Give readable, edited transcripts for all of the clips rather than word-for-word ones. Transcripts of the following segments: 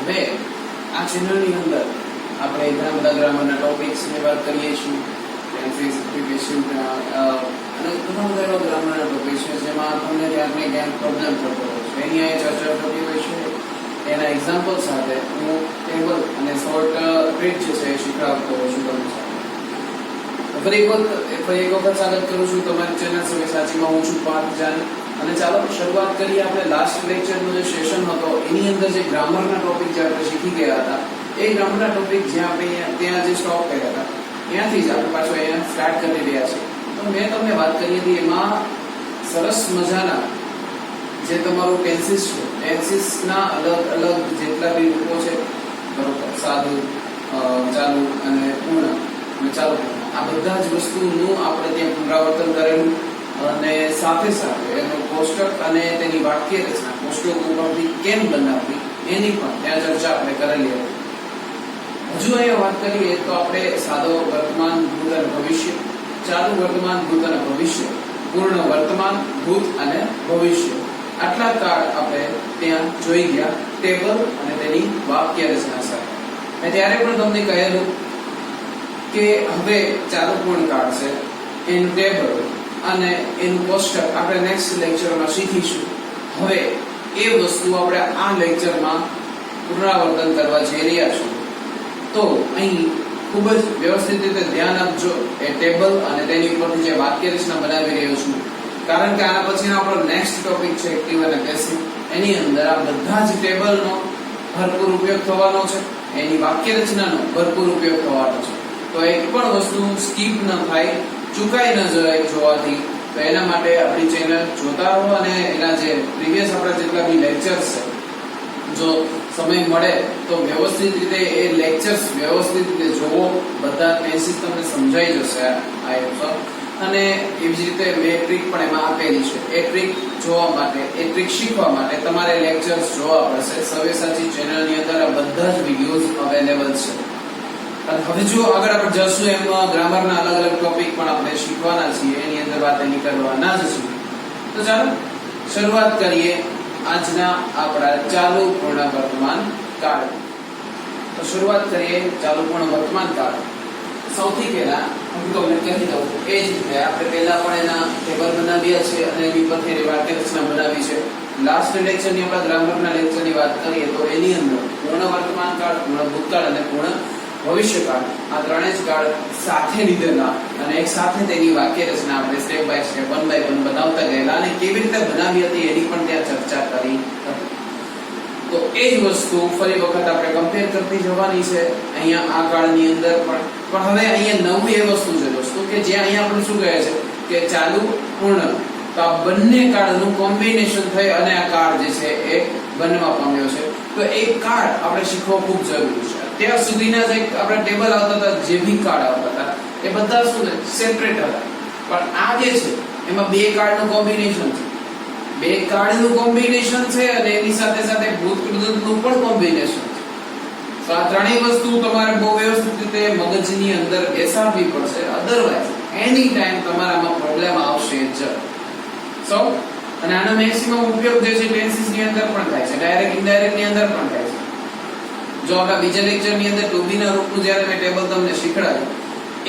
હવે આ ચેનલની અંદર આપણે ઘણા બધા ગ્રામરના ટોપિક્સની વાત કરીએ છીએ, ટેન્સીસ, પ્રિપોઝિશન અને ઘણા બધા એવા ગ્રામરના ટોપિક્સ છે જેમાં તમને ક્યાંક ને ક્યાંક પ્રોબ્લેમ થતો હોય છે, એની આ ચર્ચા થતી હોય છે. એના એક્ઝામ્પલ સાથે હું ટેબલ અને શોર્ટ ટ્રીક જે છે એ શીખવાડતો હોઉં છું તમને. ફરી એક વખત સ્વાગત કરું છું તમારી ચેનલ સવ્યસાચીમાં. હું છું પાર્થ જાની અને ચાલો શરૂઆત કરીએ. આપણે લાસ્ટ લેક્ચરનો જે સેશન હતો એની અંદર જે ગ્રામરના ટોપિક જે આપણે શીખી ગયા હતા એ ગ્રામરના ટોપિક જ્યાં આપણે ત્યાં જે સ્ટોપ કર્યા હતા ત્યાંથી જ આપણે પાછું અહીંયા સ્ટાર્ટ કરી રહ્યા છીએ. તો મેં તમને વાત કરી હતી એમાં સરસ મજાના જે તમારું ટેન્સીસ છે, ટેન્સીસના અલગ અલગ જેટલા બી રૂપો છે બરોબર, સાદું, ચાલુ અને પૂર્ણ અને ચાલુ, આ બધા જ વસ્તુનું આપણે ત્યાં પુનરાવર્તન કરેલું અને સાથે સાથે એનું કોષ્ટક અને તેની વાક્ય રચના કોષ્ટક ઉપરથી કેમ બનાવવી એની પણ ત્યાં ચર્ચા આપણે કરેલી હતી. હજુ અહીંયા વાત કરીએ તો આપણે સાદો વર્તમાન, ભૂત અને ભવિષ્ય, ચાલુ વર્તમાન, ભૂત અને ભવિષ્ય, પૂર્ણ વર્તમાન, ભૂત અને ભવિષ્ય, આટલા કાળ આપણે ત્યાં જોઈ ગયા ટેબલ અને તેની વાક્ય રચના સાથે. મેં ત્યારે પણ તમને કહેલું કે હવે ચાલુ પૂર્ણ કાળ છે, એનું ટેબલ અને એનું કોષ્ટક આપણે નેક્સ્ટ લેક્ચરમાં શીખીશું. હવે એ વસ્તુ આપણે આ લેક્ચરમાં પુનરાવર્તન કરવા જઈ રહ્યા છીએ. તો અહીં ખૂબ જ વ્યવસ્થિત રીતે ધ્યાન આપજો એ ટેબલ અને તેની ઉપરથી જે વાક્ય રચના બનાવી રહ્યો છું, કારણ કે આના પછીનો આપણો નેક્સ્ટ ટોપિક છે એક્ટિવ અને પેસિવ. એની અંદર આ બધા જ ટેબલનો ભરપૂર ઉપયોગ થવાનો છે, એની વાક્ય રચનાનો ભરપૂર ઉપયોગ થવાનો છે. તો એક પણ વસ્તુ સ્કીપ ન થાય, ચૂકાઈ ન જાય જોવાથી. તો એના માટે આપણી ચેનલ જોતા રહો અને એના જે પ્રીવિયસ આપણા જેટલા બી લેક્ચર્સ છે, જો સમય મળે તો વ્યવસ્થિત રીતે એ લેક્ચર્સ વ્યવસ્થિત રીતે જોવો. બધા ટેન્સીસ તમને સમજાઈ જશે આઈ હોપ. અને એવી જ રીતે મેં ટ્રીક પણ એમાં આપેલી છે. એ ટ્રીક જોવા માટે, એ ટ્રીક શીખવા માટે તમારે લેક્ચર્સ જોવા પડશે. સવ્યસાચી ચેનલની અંદર આ બધા જ વિડીયોઝ અવેલેબલ છે. અને હવે જો આગળ આપણે જશું એમાં ગ્રામરના અલગ અલગ ટોપિક પણ આપણે શીખવાના છીએ, એની અંદર વાત એની કરવાના જ છીએ. તો ચાલો શરૂઆત કરીએ આજના આપણા ચાલુ પૂર્ણ વર્તમાન કાળ. તો શરૂઆત કરીએ ચાલુ પૂર્ણ વર્તમાન કાળ. સૌથી પહેલા હું તમને કહી દઉં એ જ રીતે આપણે પહેલા પણ એના ટેબલ બનાવ્યા છે અને એની પરથી વાક્ય રચના બનાવી છે. લાસ્ટ લેક્ચરની આપણા ગ્રામરના લેક્ચરની વાત કરીએ તો એની અંદર પૂર્ણ વર્તમાન કાળ, પૂર્ણ ભૂતકાળ અને પૂર્ણ ભવિષ્યકાળ, આ ત્રણેય જ કાળ સાથે લીધેલા અને એક સાથે તેની વાક્ય રચના આપણે step by step, one by one બનાવતા ગયેલા અને કેવી રીતે બનાવી હતી એની પણ ત્યાં ચર્ચા કરી હતી. તો એ જ વસ્તુ ફરી વખત આપણે કમ્પેર કરતી જવાની છે અહીંયા આ કાળની અંદર પણ હવે અહીંયા નવું એ વસ્તુ છે દોસ્તો કે જ્યાં અહીંયા આપણે શું કહે છે કે ચાલુ પૂર્ણ, તો આ બંને કાળનું કોમ્બિનેશન થઈ અને આ કાળ જે છે એ બનવા પામ્યો છે. તો એક કાળ આપણે શીખવો ખૂબ જરૂરી છે. ત્યાં સુધીના જે આપણે ટેબલ આવતા હતા, જે બી કાળ આવતા હતા એ બધા શું છે સેપરેટ હતા, પણ આ જે છે એમાં બે કાળનું કોમ્બિનેશન છે. બે કાળનું કોમ્બિનેશન છે અને એની સાથે સાથે ભૂતકૃતનું પણ કોમ્બિનેશન છે. તો આ ત્રણેય વસ્તુ તમારે બહુ વ્યવસ્થિત રીતે મગજની અંદર બેસાડવી પડશે, અધરવાઇઝ એની ટાઈમ તમારામાં પ્રોબ્લેમ આવશે જ. સો અને આનો મેક્સિમમ ઉપયોગ જે છે ટેન્સીસ ની અંદર પણ થાય છે, ડાયરેક્ટ ઇનડાયરેક્ટ ની અંદર પણ થાય છે. જો આપણા બીજા લેક્ચર ની અંદર ટુ બી ના રૂપનું જ્યારે મેં ટેબલ તમને શીખડાવ્યું,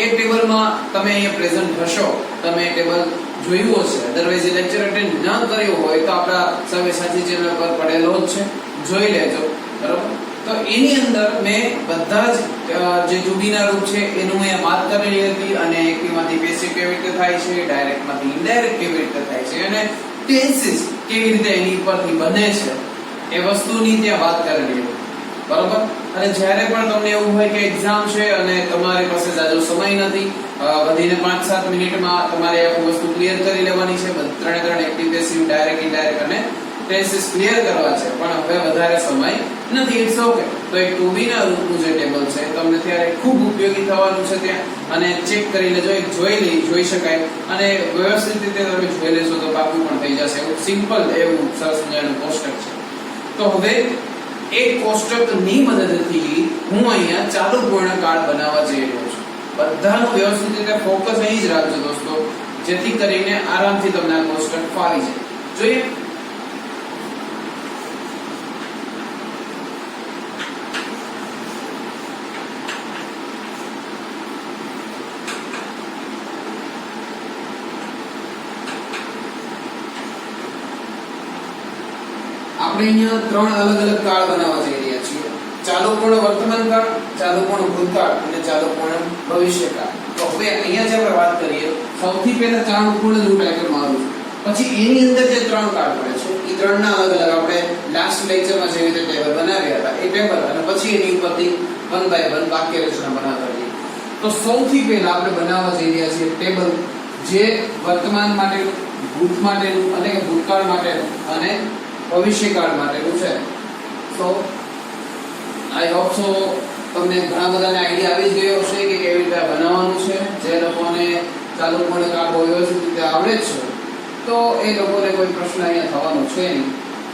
એ ટેબલમાં તમે અહીંયા પ્રેઝન્ટ હશો, તમે ટેબલ જોયું હશે. અધરવાઇઝ એ લેક્ચર અટેન્ડ ન કર્યો હોય તો આપણા સવ્યસાચી ચેનલ પર પડેલો જ છે, જોઈ લેજો બરોબર. તો એની અંદર મેં બધા જ જે ટુ બી ના રૂપ છે એનું મેં વાત કરેલી હતી અને એક્ટિવમાંથી પેસિવ કેવી રીતે થાય છે, ડાયરેક્ટમાંથી ઇનડાયરેક્ટ કેવી રીતે થાય છે અને ટેન્સીસ કેવી રીતે એની ઉપરથી બને છે એ વસ્તુની ત્યાં વાત કરેલી હતી બરોબર. અને જ્યારે પણ તમને એવું હોય કે એક્ઝામ છે અને તમારી પાસે જાજો સમય નથી, વધીને 5-7 મિનિટમાં તમારે આખી વસ્તુ ક્લિયર કરી લેવાની છે, ત્રણે એક્ટિવ, પેસિવ, ડાયરેક્ટ, ઇનડાયરેક્ટ અને ટેન્સીસ ક્લિયર કરવા છે, પણ હવે વધારે સમય નથી. It's okay. તો એક ટુ બી ના રૂપનું જે ટેબલ છે તમને ત્યારે ખૂબ ઉપયોગી થવાનું છે ત્યાં, અને ચેક કરી લેજો, એક જોઈ શકાય અને વ્યવસ્થિત રીતે તમે જોઈ લેશો તો પાકું પણ થઈ જશે. એવું સિમ્પલ એવું સરસ મજાનું કોષ્ટક છે. તો હવે એક કોષ્ટકની મદદથી હું અહીંયા ચાલુ પૂર્ણકાળ બનાવવા જઈ રહ્યો છું. બધાનું વ્યવસ્થિત રીતે ફોકસ અહીં જ રાખજો દોસ્તો, જેથી કરીને આરામથી તમને આ કોષ્ટક ફાવી જાય. જોઈએ આપણે અહીંયા ત્રણ અલગ અલગ કાળ બનાવવા જઈ રહ્યા છીએ. ચાલુ પૂર્ણ વર્તમાન કાળ, ચાલુ પૂર્ણ ભૂતકાળ અને ચાલુ પૂર્ણ ભવિષ્યકાળ. તો હવે અહીંયા જે આપણે વાત કરીએ, સૌથી પહેલા ચાલુ પૂર્ણ હું ટાઇટલ મારું છું. પછી એની અંદર જે ત્રણ કાળ પડે છે એ ત્રણના અલગ અલગ આપણે લાસ્ટ લેક્ચરમાં જેવી રીતે ટેબલ બનાવ્યા હતા એ ટેબલ અને પછી એની ઉપરથી વન બાય વન વાક્ય રચના બનાવતા જઈએ. તો સૌથી પહેલા આપણે બનાવવા જઈ રહ્યા છીએ ટેબલ જે વર્તમાન માટેનું, ભૂત માટેનું એટલે કે ભૂતકાળ માટેનું અને ભવિષ્યકાળ માટેનું છે. સો આઈ હોપ સો તમને ઘણા બધાને આઈડિયા આવી ગયો હશે કે કેવી રીતે બનાવવાનું છે. જે લોકોને ચાલુ પૂર્ણ કાળ વ્યવસ્થિત રીતે આવડે જ છે તો એ લોકોને કોઈ પ્રશ્ન અહીંયા થવાનો છે નહીં.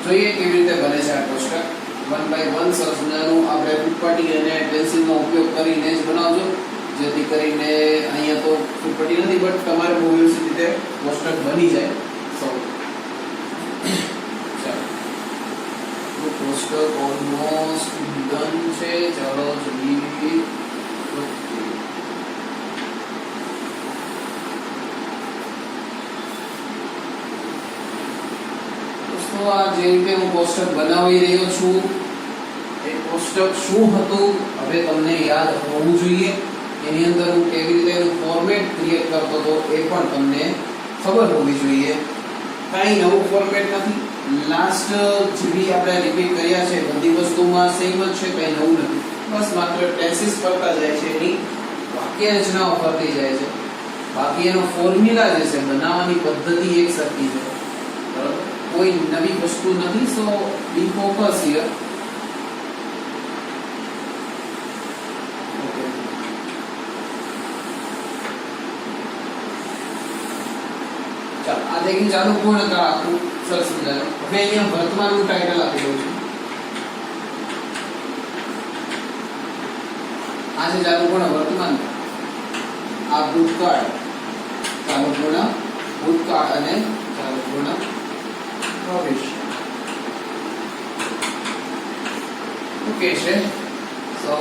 જોઈએ કેવી રીતે બને છે આ કોષ્ટક. વન બાય વન સરસ મજાનું આપણે ફૂટપટ્ટી અને પેન્સિલનો ઉપયોગ કરીને જ બનાવજો, જેથી કરીને અહીંયા તો ફૂટપટ્ટી નથી બટ તમારે બહુ વ્યવસ્થિત રીતે કોષ્ટક બની જાય. સો ચાલો, કોષ્ટક ઓલમોસ્ટ ડન છે. ચાલો જોઈએ. તો આ જે રીતે હું કોષ્ટક બનાવી રહ્યો છું એ કોષ્ટક શું હતું હવે તમને યાદ હોવું જોઈએ. એની અંદર હું કેવી રીતે એનું ફોર્મેટ ક્રિએટ કરતો હતો એ પણ તમને ખબર હોવી જોઈએ. કાંઈ નવું ફોર્મેટ નથી. લાસ્ટ જેવી આપણે રિપીટ કર્યા છે બધી વસ્તુમાં સેમ જ છે, કંઈ નવું નથી. બસ માત્ર ટેન્સીસ કરતા જાય છે, એની વાક્ય રચનાઓ કરતી જાય છે. બાકી એનો ફોર્મ્યુલા જે છે બનાવવાની પદ્ધતિ એક સરખી છે. બરાબર, કોઈ નવી વસ્તુ નથી. સો બી ફોકસ હિયર. ઓકે, ચાલો આ દેખીને ચાલુ પૂર્ણ કાળ આખું સરસ સમજાયું. હવે અહીંયા વર્તમાનનું ટાઇટલ આપી દઉં છું. આ છે ચાલુ પૂર્ણ વર્તમાન, આ ભૂતકાળ, ચાલુ પૂર્ણ ભૂતકાળ અને ચાલુ પૂર્ણ ભવિષ્ય. ઓકે છે. સો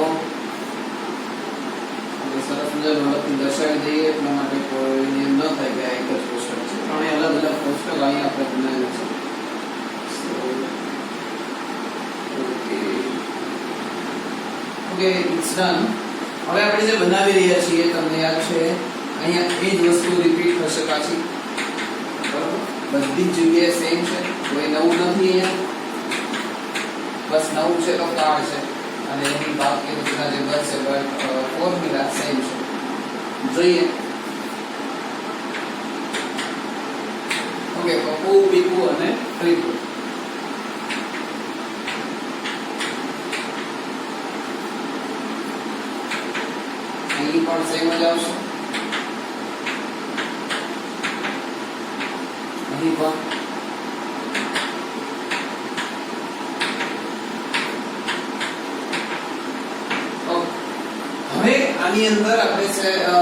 આપણે સરસ મજાનું લખી દર્શાવી દઈએ એટલા માટે કોઈ નિયમ ન થાય કે આ એક જ કોષ્ટક છે. ત્રણેય અલગ અલગ કોષ્ટક અહીંયા આપણે બનાવ્યું છે. Okay, it's done. હવે આપણે જે બનાવી રહ્યા છીએ તમને યાદ છે અહીંયા એ જ વસ્તુ રિપીટ થશે પાછી. બરાબર, બધી જ જગ્યાએ સેમ છે, કોઈ નવું નથી. અહીંયા બસ નવું છે તો કાળ છે અને એની વાક્ય રચના જે બનશે ફોર્મ્યુલા સેમ છે. જોઈએ. ઓકે, પપ્પુ, પીપુ અને ત્રિપુ. અહીં પણ સેમ જ આવશે. અહીં પણ હવે આની અંદર આપણે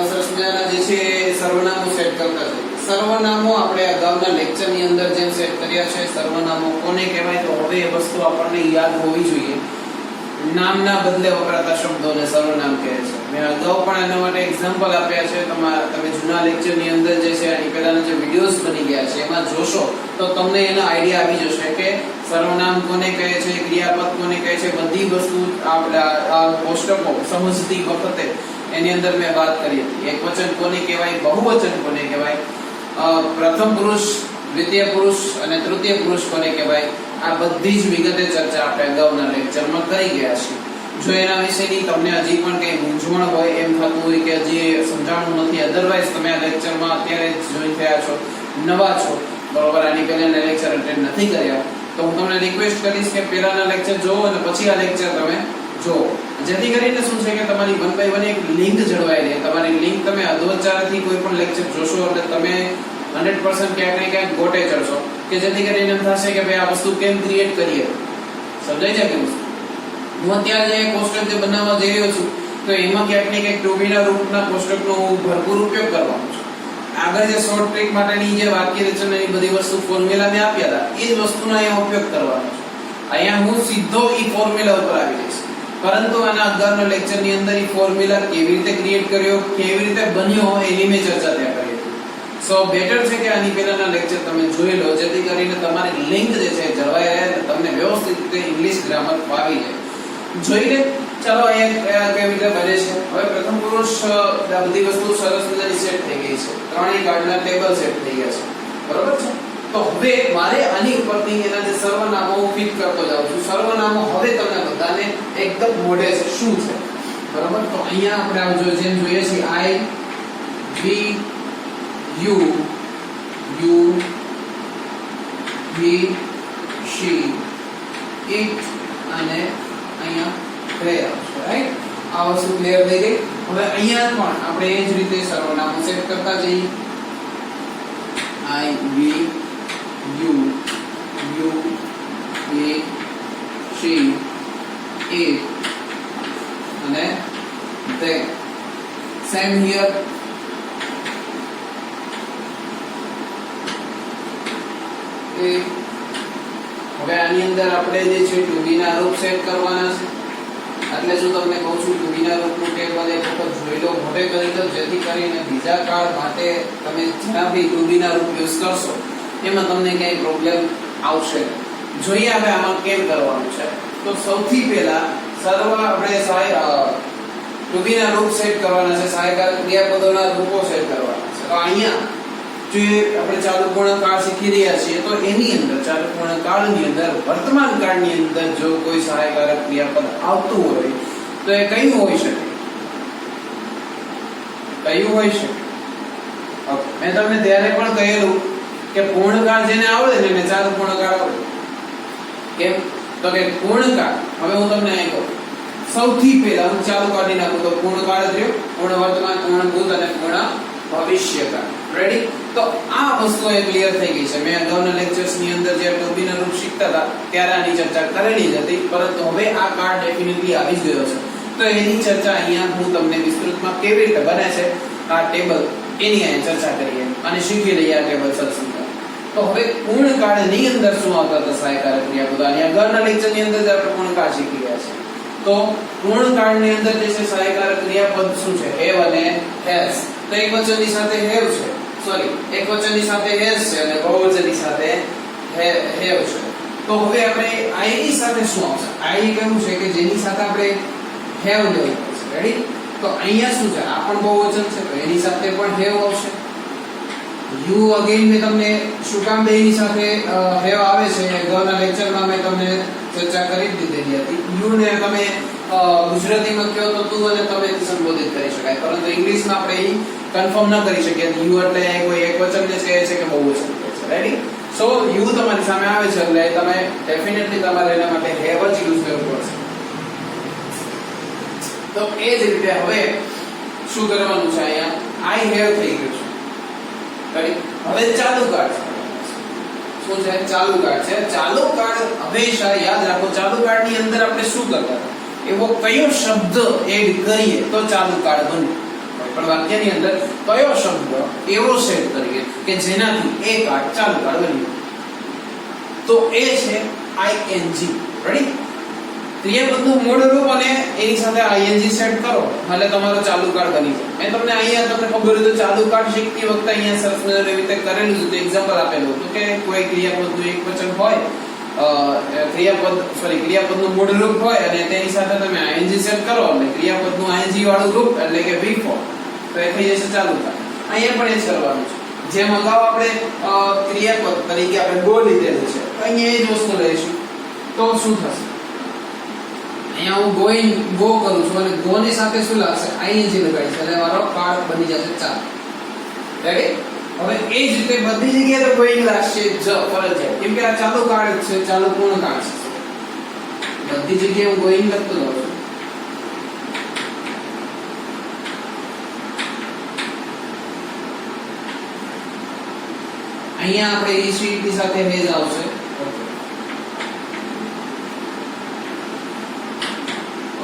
સરસ મજાના જે છે સર્વનામો સેટ કરતા જઈએ. સર્વનામો આપણે અગાઉના લેક્ચરની અંદર જેમ સેટ કર્યા છે, સર્વનામો કોને કહેવાય તો હવે એ વસ્તુ આપણને યાદ હોવી જોઈએ. નામના બદલે વપરાતા શબ્દોને સર્વનામ કહે છે. મેં અગાઉ પણ એના માટે એક્ઝામ્પલ આપ્યા છે. તમે જૂના લેક્ચરની અંદર જે છે આની પહેલાના જે વિડિયોઝ બની ગયા છે એમાં જોશો તો તમને એનો આઈડિયા આવી જશે કે સર્વનામ કોને કહે છે, ક્રિયાપદ કોને કહે છે. બધી વસ્તુ આ કોષ્ટકો સમજતી વખતે એની અંદર મેં વાત કરી હતી. એકવચન કોને કહેવાય, બહુવચન કોને કહેવાય, પ્રથમ પુરુષ, દ્વિતીય પુરુષ અને તૃતીય પુરુષ કોને કહેવાય, આ બધી જ વિગતે ચર્ચા આપણે અગાઉના લેક્ચરમાં કરી ગયા છીએ. જો એના વિશેની તમને હજી પણ કંઈ મૂંઝવણ હોય, એમ થતું હોય કે હજી સમજાણું નથી, અધરવાઇઝ તમે આ લેક્ચરમાં અત્યારે જ જોઈન થયા છો, નવા છો, બરોબર, આની પહેલાના લેક્ચર અટેન્ડ નથી કર્યા તો હું તમને રિક્વેસ્ટ કરીશ કે પહેલાના લેક્ચર જોવો અને પછી આ લેક્ચર તમે જોવો. જેથી કરીને શું છે કે તમારી વન બાય વન એક લિંક જળવાઈ રહે. તમારી લિંક તમે અધવચ્ચારથી કોઈ પણ લેક્ચર જોશો એટલે તમે 100% ક્યાંક ને ક્યાંક ગોટે ચડશો કે જેથી કરીને એમ થશે કે ભાઈ આ વસ્તુ કેમ ક્રિએટ કરીએ. સમજાય છે કે હું અત્યારે જે કોષ્ટક જે બનાવવા જઈ રહ્યો છું તો એમાં ક્યાંક ને ક્યાંક ટોબીના રૂપના કોષ્ટકનો હું ભરપૂર ઉપયોગ કરવાનો છું. આગળ જે શોર્ટ ટ્રિક માટેની જે વાક્ય રચનાની બધી વસ્તુ ફોર્મ્યુલા મેં આપ્યા હતા એ જ વસ્તુનો અહીંયા ઉપયોગ કરવાનો છું. અહીંયા હું સીધો ઈ ફોર્મ્યુલા ઉપર આવી જઈશ. પરંતુ આના અગાઉના લેક્ચરની અંદર ઈ ફોર્મ્યુલા કેવી રીતે ક્રિએટ કર્યો, કેવી રીતે બન્યો એની મેં ચર્ચા ત્યાં કરી હતી. સો બેટર છે કે આની પહેલાના લેક્ચર તમે જોઈ લો, જેથી કરીને તમારી લિંક જે છે જળવાઈ રહે અને તમને વ્યવસ્થિત રીતે ઇંગ્લિશ ગ્રામર ફાવી જાય. જોઈ લે. ચાલો અહીંયા કેવી રીતે બને છે. હવે પ્રથમ પુરુષ બધી વસ્તુ સરસ મજાની સેટ થઈ ગઈ છે. ત્રણેય કાર્ડના ટેબલ સેટ થઈ ગયા છે. બરોબર છે. તો હવે મારે આની ઉપરથી એના જે સર્વનામો ફિટ કરતો જાઉં છું. સર્વનામો હવે તમને બધાને એકદમ મોઢે છે શું છે. બરોબર. તો અહીંયા આપણે આવજો જેમ જોઈએ છે I we you you he she it અને અહીંયા they આવશે. રાઈટ. આ વસ્તુ ક્લિયર થઈ ગઈ. હવે અહીંયા પણ આપણે એ જ રીતે સર્વનામો સેટ કરતા જઈએ. I we you you he she it અને they. same here. હવે આની અંદર આપણે જે છે ટુ બી ના રૂપ સેટ કરવાના છે. એટલે જો તમને કહું છું ટુ બી ના રૂપનું ટેબલ એક વખત જોઈ લો, મોઢે કરી લો, જેથી કરીને બીજા કાળ માટે તમે જ્યાં બી ટુ બી ના રૂપ યુઝ કરશો એમાં તમને ક્યાંય પ્રોબ્લેમ આવશે. જોઈએ હવે આમાં કેમ કરવાનું છે. તો સૌથી પહેલા સર્વ આપણે ટુ બી ના રૂપ સેટ કરવાના છે, સહાયકારક ક્રિયાપદોના રૂપો સેટ કરવાના છે. તો અહીંયા જે આપણે ચાલુ પૂર્ણકાળ શીખી રહ્યા છીએ તો એની અંદર ચાલુ પૂર્ણકાળની અંદર વર્તમાન કાળની અંદર જો કોઈ સહાયકારક ક્રિયાપદ આવતું હોય તો એ કયું હોઈ શકે? કયું હોઈ શકે? મેં તમને ત્યારે પણ કહેલું કે પૂર્ણકાળ જેને આવડે ને એને ચાલુ પૂર્ણકાળ આવડે. કેમ? તો કે પૂર્ણકાળ, હવે હું તમને અહીં કહું, સૌથી પહેલા હું ચાલુ કાઢી નાખું તો પૂર્ણકાળ જ રહ્યો, પૂર્ણ વર્તમાન, પૂર્ણ ભૂત અને પૂર્ણ ભવિષ્યકાળ. રેડી? તો આ વસ્તુ એ ક્લિયર થઈ ગઈ છે. મેં અગાઉના લેક્ચર્સ ની અંદર જે ટુ બી ના રૂપ શીખતા હતા ત્યારે આની ચર્ચા કરેલી જ હતી, પરંતુ હવે આ કાર્ડ ડેફિનેટલી આવી જ ગયો છે. તો એની ચર્ચા અહીંયા હું તમને વિસ્તૃતમાં કેવી રીતે બને છે આ ટેબલ એની અહીંયા ચર્ચા કરીએ અને શીખી લઈએ આ ટેબલ સરસ. તો હવે પૂર્ણકાળની અંદર શું આવતા હતા સહાયકારક ક્રિયાપદો? અને અગાઉના લેક્ચરની અંદર જ આપણે પૂર્ણકાળ શીખી ગયા છે. તો પૂર્ણકાળની અંદર જે છે સહાયકારક ક્રિયાપદ શું છે? હેવ અને હેઝ. તો એક વચનની સાથે હેવ છે, સોરી એક વચનની સાથે હેઝ છે અને બહુવચનની સાથે હેવ છે. તો હવે આપણે આઈ ની સાથે શું આવશે? આઈ કેવું છે કે જેની સાથે આપણે હેવ લેવું પડશે. રેડી? તો અહીંયા શું છે? આ પણ બહુવચન છે તો એની સાથે પણ હેવ આવશે. યુ અગેન મેં તમને શું કામ બેની સાથે હેવ આવે છે અગાઉના લેક્ચરમાં મેં તમને ચર્ચા કરી દીધેલી હતી. યુ ને તમે ગુજરાતીમાં કહો તો તું અને તમે સંબોધિત કરી શકાય, પરંતુ ઇંગ્લિશમાં આપણે એ કન્ફર્મ ન કરી શકીએ. યુ એટલે કોઈ એક વચનને કહે છે કે બહુવચન કહે છે. રેડી? સો યુ તમારી સામે આવે છે એટલે તમે ડેફિનેટલી તમારે એના માટે હેવ જ યુઝ કરવું પડશે. તો એ જ રીતે હવે શું કરવાનું છે? અહીંયા આઈ હેવ થઈ ગયું છે. રેડી? હવે ચાલુ કાળ છે. શું છે? ચાલુ કાળ છે. ચાલુ કાળ હંમેશા યાદ રાખો, ચાલુ કાળની અંદર આપણે શું કરતા હતા? એવો કયો શબ્દ એડ કરીએ તો ચાલુ કાળ બને? પણ વાક્યની અંદર કયો શબ્દ એવો સેટ કરીએ કે જેનાથી એ કાળ ચાલુ કાળ બની? તો એ છે આઈએનજી. રેડી? ક્રિયાપદનું મૂળ રૂપ અને એની સાથે આઈએનજી સેટ કરો એટલે તમારો ચાલુ કાળ બની જાય. મેં તમને અહીંયા તમને ખબર હોય તો ચાલુ કાળ શીખતી વખતે અહીંયા સરસ મજાની રીતે કરેલું છે. એક્ઝામ્પલ આપેલું હતું કે કોઈ ક્રિયાપદનું એક વચન હોય, ક્રિયાપદનું મૂળ રૂપ હોય અને તેની સાથે તમે આઈએનજી સેટ કરો એટલે ક્રિયાપદનું આઈએનજી વાળું રૂપ એટલે કે બિફોર, તો એ થઈ જશે ચાલુ કાળ. અહીંયા પણ એ જ કરવાનું છે. જેમ અગાઉ આપણે ક્રિયાપદ તરીકે આપણે ગો લીધેલું છે, અહીંયા એ જ વસ્તુ લઈશું. તો શું થશે? અહીંયા હું ગો કરું છું અને ગો ની સાથે શું લાગશે? આઈએનજી લગાડીશ એટલે મારો કાળ બની જશે ચાલુ. રેડી? હવે એ જ રીતે બધી જગ્યાએ તો ગોઈંગ લાગશે જ ફરજિયાત, કેમ કે આ ચાલુ કાળ છે, ચાલુ પૂર્ણ કાળ છે. બધી જગ્યાએ હું ગોઈંગ લખતો જાઉં છું. અહીંયા આપણે ઈસી ની સાથે હેઝ આવશે.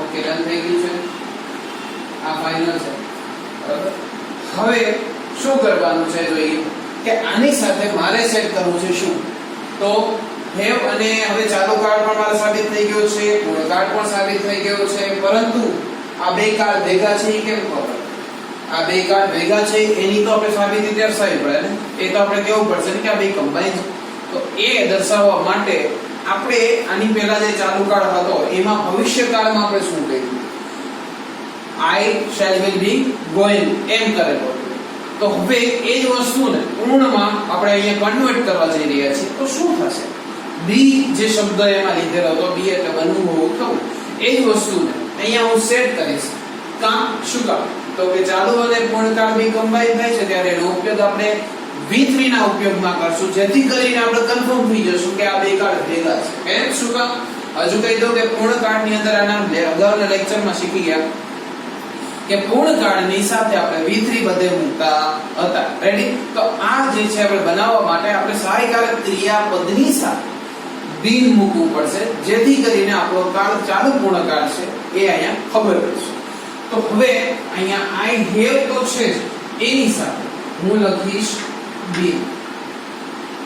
ઓકે, ડન થઈ ગયું છે. આ ફાઇનલ છે. બરાબર? હવે શું કરવાનું છે જોઈએ કે આની સાથે મારે સેટ કરવું છે શું? તો હેવ અને હવે ચાલુ કાળ પણ મારે સાબિત થઈ ગયો છે, પૂર્ણ કાળ પણ સાબિત થઈ ગયો છે, પરંતુ આ બે કાળ ભેગા છે એ કેમ ખબર? આ બે કાર્ડ ભેગા છે એની તો આપણે સાબિતી દર્શાવવી પડે ને, એ તો આપણે કેવું પડશે ને કે આ બે કમ્બાઈન છે. તો એ દર્શાવવા માટે આપણે આની પહેલા જે ચાલુ કાર્ડ હતો એમાં ભવિષ્યકાળમાં આપણે શું કહ્યું? I shall will be going એમ કરેલો. તો હવે એ જ વસ્તુને પૂર્ણમાં આપણે અહીંયા કન્વર્ટ કરવા જઈ રહ્યા છીએ. તો શું થશે? બી જે શબ્દ એમાં લીધેલો હતો, બી એટલે બનવું હોવું થવું, એ જ વસ્તુને અહીંયા હું સેટ કરીશ. કામ શું કામ? તો કે ચાલુ અને પૂર્ણકાળ બી કમ્બાઈન થાય છે ત્યારે એનો ઉપયોગ આપણે V3 ના ઉપયોગમાં કરશું, જેથી કરીને આપણે કન્ફર્મ થઈ જશું કે આ બે કાર્ડ ભેગા છે. એમ શું કામ? હજુ કહી દઉં કે પૂર્ણકાળની અંદર આના અગાઉના લેક્ચરમાં શીખી ગયા કે પૂર્ણકાળની સાથે આપણે V3 બધે મૂકતા હતા. રેડી? તો આ જે છે આપણે બનાવવા માટે આપણે સહાયકારક ક્રિયાપદની સાથે બિન મૂકવું પડશે, જેથી કરીને આપણો કાળ ચાલુ પૂર્ણકાળ છે એ અહીંયા ખબર પડશે. તો હવે અહીંયા I have તો છે જ, એની સાથે હું લખીશ બિન.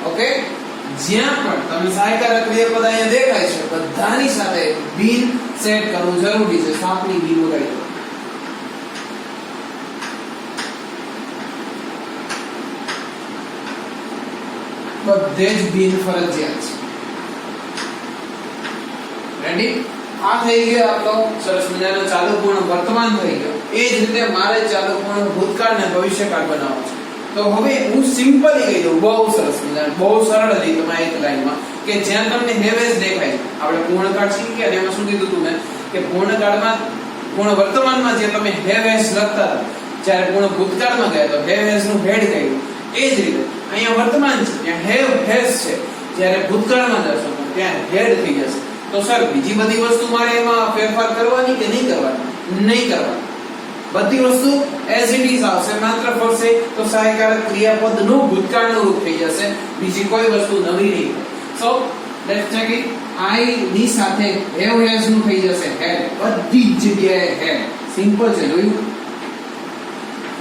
ઓકે? જ્યાં પણ તમે સહાયકારક ક્રિયાપદ અહીંયા દેખાય છે બધાની સાથે બિન સેટ કરવું જરૂરી છે. સાપની બિન વગાડી દો. બધે જ બિન ફરજિયાત છે. રેડી? આ થઈ ગયો આપણો સરસ મજાનો ચાલુ પૂર્ણ વર્તમાન થઈ ગયો. એ જ રીતે મારે ચાલુ પૂર્ણ ભૂતકાળ અને ભવિષ્યકાળ બનાવવો છે. તો હવે હું સિમ્પલી કહી દઉં, બહુ સરસ મજાનું, બહુ સરળ રીતમાં એક લાઈનમાં કે જ્યાં તમને હેવ હેઝ દેખાય. આપણે પૂર્ણકાળ શીખી ગયા અને એમાં શું કીધું હતું મેં કે પૂર્ણકાળમાં પૂર્ણ વર્તમાનમાં જે તમે હેવ હેઝ લખતા હતા, જ્યારે પૂર્ણ ભૂતકાળમાં ગયા તો હેવ હેઝ નું હેડ કહ્યું. એ જ રીતે અહીંયા વર્તમાન છે ત્યાં હેવ હેઝ છે, જ્યારે ભૂતકાળમાં જશો ત્યાં હેડ થઈ જશે. તો સર બીજી બધી વસ્તુ મારે એમાં ફેરફાર કરવાની કે નહીં કરવાની? નહીં કરવાની. બધી વસ્તુ એઝ ઇટ ઇઝ આવશે, માત્ર ફરશે તો સહાયકારક ક્રિયાપદનું ભૂતકાળનું રૂપ થઈ જશે, બીજી કોઈ વસ્તુ નવી નહીં. So let's check it. I ની સાથે હેવ હેઝ નું થઈ જશે હેડ, બધી જ જગ્યાએ હેડ. સિમ્પલ છે, જોયું?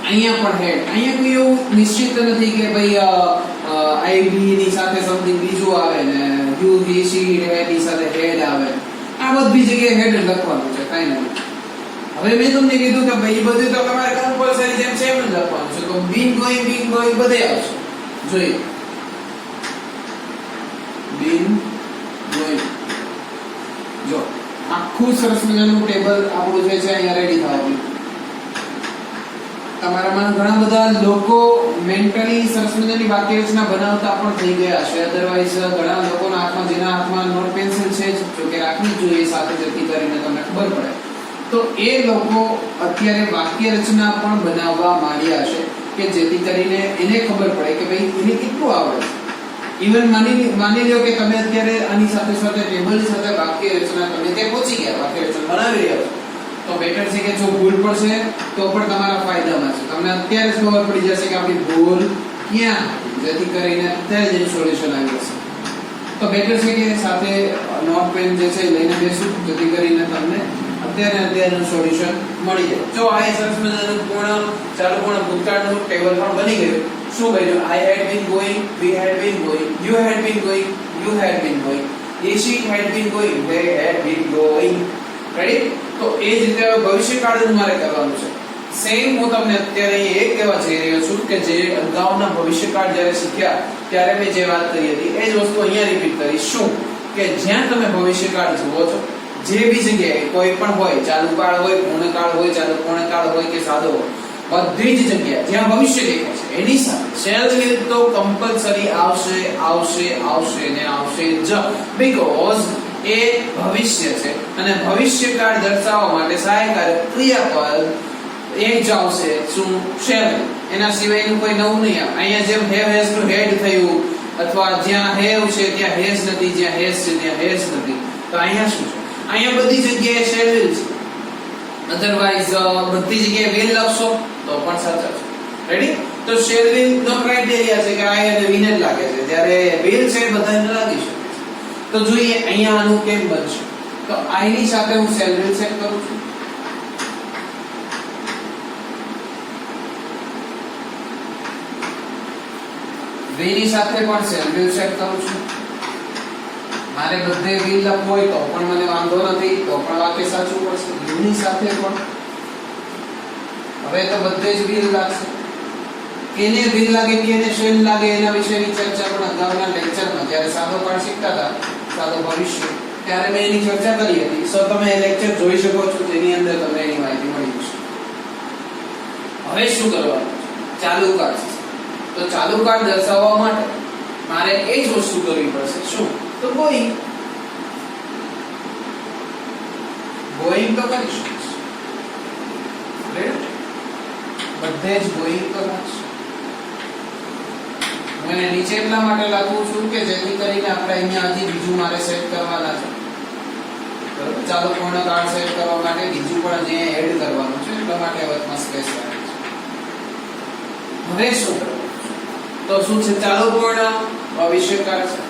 અહીંયા પણ હેડ. અહીંયા કોઈ એવું નિશ્ચિત નથી કે ભાઈ I be ની સાથે સમથિંગ બીજું આવે ને you he she ની સાથે હેડ આવે. આ બધી જગ્યાએ હેડ લખવાનું છે, કાઈ નહીં. હવે મેં તમને કીધું કે ભાઈ બધું તો તમારે કમ્પલસરી જેમ છે એમ જ લખવાનું છે. તો been going બધે આવશે. જોઈએ been going. જો આખું સરસ મજાનું ટેબલ આપણું જે છે અહીંયા રેડી થવાનું. તમારામાં ઘણા બધા લોકો મેન્ટલી સરસ મજાની વાક્ય રચના બનાવતા પણ થઈ ગયા છે. અધરવાઇઝ ઘણા લોકોના હાથમાં, જેના હાથમાં નોટ પેન્સિલ છે જો કે રાખવી જ જોઈએ સાથે, જેથી કરીને તમને ખબર પડે. તો એ લોકો અત્યારે વાક્ય રચના પણ બનાવવા માંડ્યા છે કે જેથી કરીને એને ખબર પડે કે ભાઈ એને કેટલું આવડે છે. ઇવન માની લો કે તમે અત્યારે આની સાથે સાથે ટેબલની સાથે વાક્ય રચના તમે ત્યાં પહોંચી ગયા, વાક્ય રચના બનાવી રહ્યા છો, તો બેટર છે કે જો ભૂલ પડશે તો પણ તમારા ફાયદામાં છે. તમને અત્યારે જ ખબર પડી જશે કે આપણી ભૂલ ક્યાં હતી, જેથી કરીને અત્યારે જ સોલ્યુશન આવી જશે. તો બેટર છે કે સાથે નોટ પેન જે છે લઈને બેસું, જેથી કરીને તમને અત્યારનું સોલ્યુશન મળી જાય. જો આ સરસ મજાનું ચાલુ પૂર્ણ ભૂતકાળનું ટેબલ પણ બની ગયું. શું બન્યું? I had been going, we had been going, you had been going, you had been going, she had been going, they had been going. Ready? તો એ જ રીતે ભવિષ્યકાળનું મારે કરવાનું છે. સેમ હું તમને અત્યારે એક કહેવા જઈ રહ્યો છું કે જે અગાઉના ભવિષ્યકાળ જ્યારે શીખ્યા ત્યારે મેં જે વાત કરી હતી એ જ વસ્તુ અહીંયા રિપીટ કરીશ. શું કે જ્યાં તમે ભવિષ્યકાળ જુઓ છો, જે બી જગ્યાએ કોઈ પણ હોય, ચાલુ કાળ હોય, પૂર્ણકાળ હોય, ચાલુ પૂર્ણકાળ હોય કે સાદો હોય, બધી જ જગ્યાએ જ્યાં ભવિષ્ય દેખાય છે એની સાથે શેલ વિલ તો કમ્પલસરી આવશે આવશે આવશે ને આવશે જ, બીકોઝ એ ભવિષ્ય છે અને ભવિષ્યકાળ દર્શાવવા માટે સહાયકારક ક્રિયાપદ એ જ આવશે. શું? શેલ. એના સિવાયનું કોઈ નવું નહીં આવે. અહીંયા જેમ હેવ હેઝ ટુ હેડ થયું, અથવા જ્યાં હેવ છે ત્યાં હેઝ નથી, જ્યાં હેઝ છે ત્યાં હેઝ નથી. તો અહીંયા શું છે? અહીંયા બધી જગ્યાએ શેલ વિલ છે. અધરવાઇઝ બધી જગ્યાએ વિલ લખશો તો પણ સાચા છે. રેડી? તો શેલ વિલ નો ક્રાઇટેરિયા છે કે આ અને વિન જ લાગે છે, જ્યારે વિલ છે બધાને લાગી શકે. તો જોઈએ અહીંયા આનું કેમ બનશે. તો I ની સાથે હું શેલ વિલ સેટ કરું છું. V ની સાથે પણ શેલ વિલ સેટ કરું છું. મારે બધે વિલ લખવું હોય તો પણ મને વાંધો નથી, તો પણ વાક્ય સાચું પડશે. U ની સાથે પણ હવે તો બધે જ will લાગશે. કેને will લાગે કેને shall લાગે એના વિશેની ચર્ચા પણ અગાઉના લેક્ચરમાં જ્યારે સાદો કાળ શીખતા હતા, સાદો ભવિષ્ય, ત્યારે મેં એની ચર્ચા કરી હતી. સો તમે એ લેક્ચર જોઈ શકો છો, જેની અંદર તમને એની માહિતી મળી જશે. હવે શું કરવાનું? ચાલુ કાળ. તો ચાલુ કાળ દર્શાવવા માટે મારે એ જ વસ્તુ કરવી પડશે. શું? તો going. going તો કરી શકીશ, બધે જ going તો લાગશે. હું એને નીચે એટલા માટે લખું છું કે જેથી કરીને આપણે અહીંયા હજી બીજું મારે સેટ કરવાના છે. બરાબર? ચાલો પૂર્ણ કાળ સેટ કરવા માટે બીજું પણ જે એડ કરવાનું છે, એટલા માટે વચમાં સ્પેસ રાખે છે. હવે શું કરવું? તો શું છે? ચાલુ પૂર્ણ ભવિષ્યકાળ છે.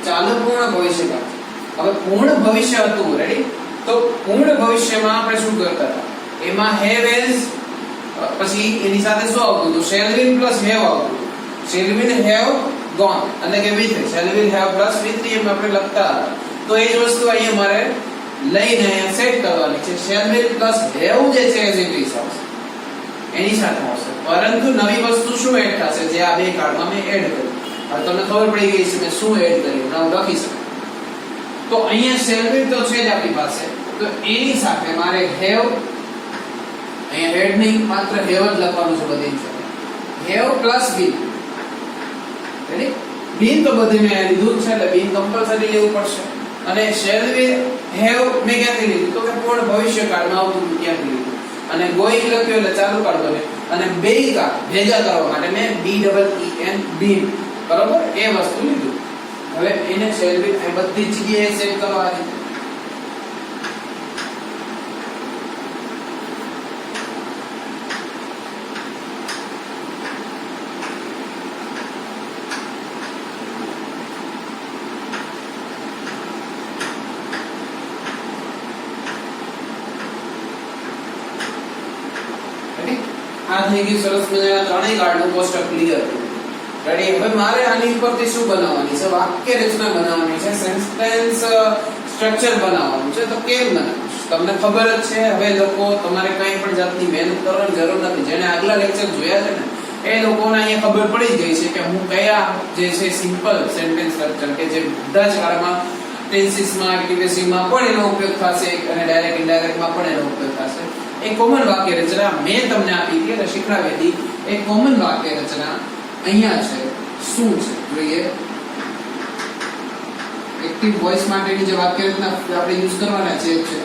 ચાલુ પૂર્ણ ભવિષ્યકાળ. હવે પૂર્ણ ભવિષ્ય હતું, રેડી? તો પૂર્ણ ભવિષ્યમાં આપણે શું કરતા હતા? એમાં have as પછી એની સાથે શું આવતું હતું? shall will plus have આવતું હતું. shall will have gone એટલે કે with shall will have plus with એમ આપણે લખતા હતા. તો એ જ વસ્તુ અહીંયા મારે લઈને અહીંયા સેટ કરવાની છે. shall will plus have જે છે as it is આવશે, એની સાથે આવશે. પરંતુ નવી વસ્તુ શું એડ થશે? જે આ બે કાળમાં મેં એડ કર્યું. હવે તમને ખબર પડી ગઈ છે મેં શું એડ કર્યું. હું લખી શકું. તો અહીંયા shall will તો છે જ આપણી પાસે, તો એની સાથે મારે have, અહીંયા હેડ નહીં, માત્ર have જ લખવાનું છે બધી સાથે. have plus will. રેડી? બિન તો બધે મેં લીધું છે એટલે બિન કમ્પલસરી લેવું પડશે. અને shall will have મેં ક્યાંથી લીધું? તો કે પૂર્ણ ભવિષ્યકાળમાં આવતું ક્યાંથી લીધું. અને going લખ્યું એટલે ચાલુ કાળ બને. અને બે કાળ ભેગા કરવા માટે મેં BEEN બિન, બરોબર, એ વસ્તુ લીધું. હવે એને shall will એ બધી જગ્યાએ સેટ કરવાની. આ થઈ ગયું સરસ મજાના ત્રણેય કાર્ડનું કોષ્ટક ક્લિયર. રેડી? હવે મારે આની ઉપરથી શું બનાવવાની છે? વાક્ય રચના બનાવવાની છે, સેન્ટેન્સ સ્ટ્રક્ચર બનાવવાનું છે. તો કેમ બનાવીશ? તમને ખબર જ છે. હવે લોકો તમારે કંઈ પણ જાતની મહેનત કરવાની જરૂર નથી. જેને આગલા લેક્ચર જોયા છે ને એ લોકોને અહીંયા ખબર પડી જ ગઈ છે કે હું કયા જે છે સિમ્પલ સેન્ટેન્સ સ્ટ્રક્ચર કે જે બધા જ કાળમાં ટેન્સીસમાં, એક્ટિવેશનમાં પણ એનો ઉપયોગ થશે અને ડાયરેક્ટ ઇનડાયરેક્ટમાં પણ એનો ઉપયોગ થશે. એક કોમન વાક્ય રચના મેં તમને આપી હતી અને શીખવાડી હતી. એક કોમન વાક્ય રચના અહીંયા છે. શું છે જોઈએ? એક્ટિવ વોઇસ માટેની જે વાક્ય રચના આપણે યુઝ કરવાના છે છે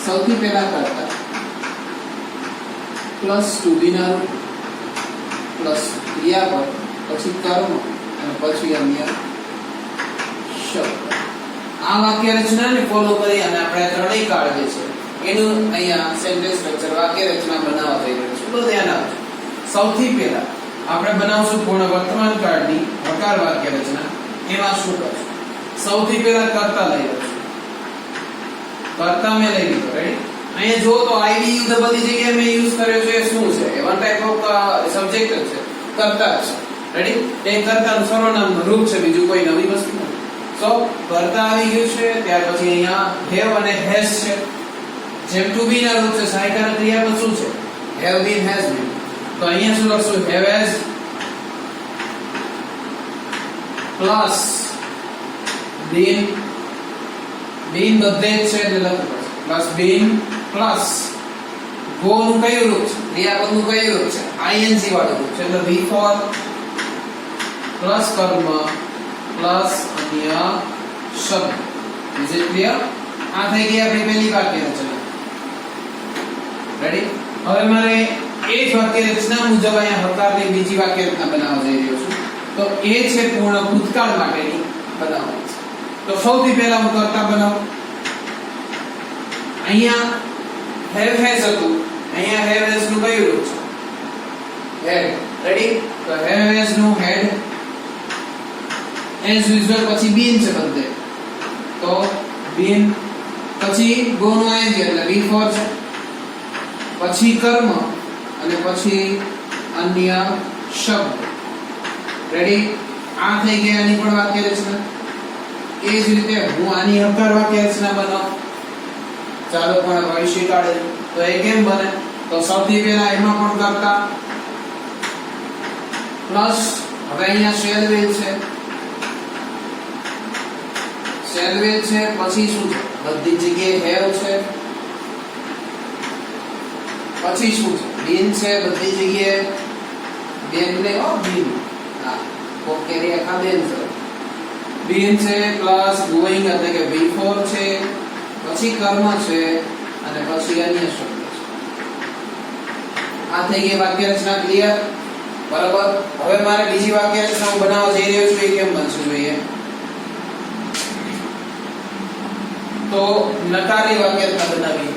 સૌથી પહેલા કરતા પ્લસ ટુ બીના પ્લસ ક્રિયાપદ, પછી કર્મ અને પછી અન્ય શબ્દ. આ વાક્ય રચનાને ફોલો કરી અને આપણે ત્રણેય કાળ જે છે એનું અહીંયા સેન્ટેન્સ સ્ટ્રક્ચર વાક્ય રચના બનાવવા જઈ રહ્યું છે. તો ધ્યાન આપજો. સૌથી પહેલા આપણે બનાવશું પૂર્ણ વર્તમાન કાળની હકાર વાક્ય રચના. એમાં શું કરશું? સૌથી પહેલા કર્તા લઈ લઈશું. કર્તા મેં લઈ લીધો. રેડી? અહીંયા જો તો આઈડી યુ બધી જગ્યાએ મેં યુઝ કર્યો છે. શું છે? એ વન ટાઈપ ઓફ સબ્જેક્ટ છે, કર્તા છે. રેડી? એ કર્તાનું સર્વનામનું રૂપ છે, બીજું કોઈ નવી વસ્તુ નથી. સો કર્તા આવી ગયું છે. ત્યાર પછી અહીંયા have અને has છે. જેમ ટુ બી ના રૂપ છે, સહાયકારક ક્રિયાપદ શું છે? have been, has been. તો અહીંયા શું લખશું? have has plus been. been બધે જ છે એટલે લખવું પડશે. પ્લસ been પ્લસ go નું કયું રૂપ છે? ક્રિયાપદનું કયું રૂપ છે? ing વાળું રૂપ છે એટલે be for પ્લસ કર્મ પ્લસ અન્ય શબ્દ. Is it clear? આ થઈ ગઈ આપણી પહેલી વાક્ય રચના. રેડી? હવે મારે એ જ વાક્ય રચના મુજબ અહીંયા હકારની બીજી વાક્ય રચના બનાવવા જઈ રહ્યો છું. તો એ છે પૂર્ણ ભૂતકાળ માટેની બનાવવાની છે. તો સૌથી પહેલા હું કર્તા બનાવું. અહીંયા have has હતું. અહીંયા have has નું કયું રૂપ છે? had. રેડી? તો have has નું had as usual પછી been છે બધે. તો been પછી go નું ing એટલે before છે. પછી કર્મ અને પછી અન્ય શબ્દ. રેડી? આ થઈ ગઈ આની પણ વાક્ય રચના. એ જ રીતે હું આની હકાર વાક્ય રચના બનાવું. ચાલો પણ ભવિષ્ય કાળે તો એ કેમ બને? તો સૌથી પહેલા એમાં પણ કરતા પ્લસ હવે અહીંયા શેલ વિલ છે, શેલ વિલ છે, પછી શું છે બધી જગ્યાએ હેવ છે, પછી શું છે બીન છે બધી જગ્યાએ, બેન ને બીન, હા ઓકે રે આખા બેન છે, બીન છે પ્લસ ગોઈંગ એટલે કે બિફોર છે, પછી કર્મ છે અને પછી અન્ય શબ્દ છે. આ થઈ ગઈ વાક્ય રચના ક્લિયર, બરાબર. હવે મારે બીજી વાક્ય રચના બનાવવા જઈ રહ્યો છું, એ કેમ બનશે જોઈએ. તો નકારી વાક્ય રચના બનાવી,